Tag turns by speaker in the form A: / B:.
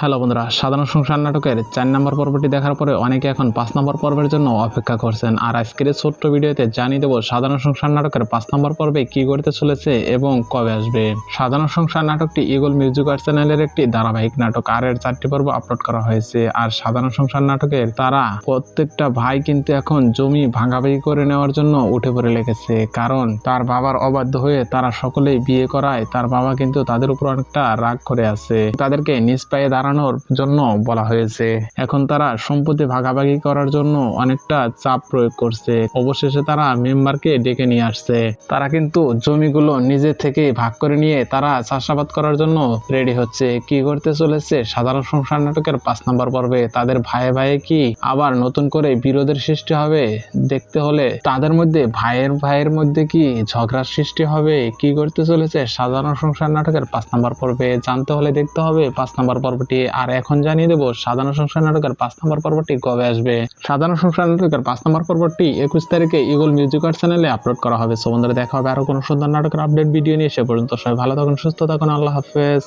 A: Hello বন্ধুরা, সাধারণ সংসার নাটকের 4 নম্বর পর্বটি দেখার পরে অনেকে এখন 5 নম্বর পর্বের জন্য অপেক্ষা করছেন। আর আজকের এই ছোট্ট ভিডিওতে জানিয়ে দেবো সাধারণ সংসার নাটকের 5 নম্বর পর্বে কি করতে চলেছে এবং কবে আসবে। সাধারণ সংসার নাটকটি ইগল মিউজিক আর্ট চ্যানেলের একটি ধারাবাহিক নাটক, আর এর 4টি পর্ব আপলোড করা হয়েছে। আর সাধারণ সংসার নাটকের তারা প্রত্যেকটা ভাই কিন্তু এখন জমি ভাগাভাগি করে নেওয়ার জন্য উঠে পড়ে লেগেছে, কারণ তার বাবার অবাধ্য হয়ে তারা সকলেই বিয়ে করায় তার বাবা কিন্তু তাদের উপর অনেকটা রাগ করে আছে। তাদেরকে নিজ পায়ে দাঁড়ানোর জন্য বলা হয়েছে। এখন তারা সম্পত্তি ভাগাভাগি করার জন্য অনেকটা চাপ প্রয়োগ করছে। অবশেষে তারা মেম্বারকে ডেকে নিয়ে আসছে। তারা কিন্তু জমিগুলো নিজে থেকে ভাগ করে নিয়ে তারা চাষাবাদ করার জন্য রেডি হচ্ছে। কি করতে চলেছে সাধারণ সংসার নাটকের 5 নম্বর পর্বে, তাদের ভাইয়ে ভাইয়ে কি আবার নতুন করে বিরোধের সৃষ্টি হবে? দেখতে হলে তাদের মধ্যে ভাইয়ের মধ্যে কি ঝগড়ার সৃষ্টি হবে? কি করতে চলেছে সাধারণ সংসার নাটকের 5 নম্বর পর্বে জানতে হলে দেখতে হবে 5 নম্বর পর্বটি। আর এখন জানিয়ে দেবো সাধারণ সংসার নাটকের 5 নম্বর পর্বটি কবে আসবে। সাধারণ সংসার নাটকের 5 নম্বর পর্বটি 21 তারিখে ইগল মিউজিক আর্ট চ্যানেলে আপলোড করা হবে। সো বন্ধুরা, দেখা হবে আরো কোনো সুন্দর নাটকের আপডেট ভিডিও নিয়ে। সে পর্যন্ত সবাই ভালো থাকুন, সুস্থ থাকুন, আল্লাহ হাফেজ।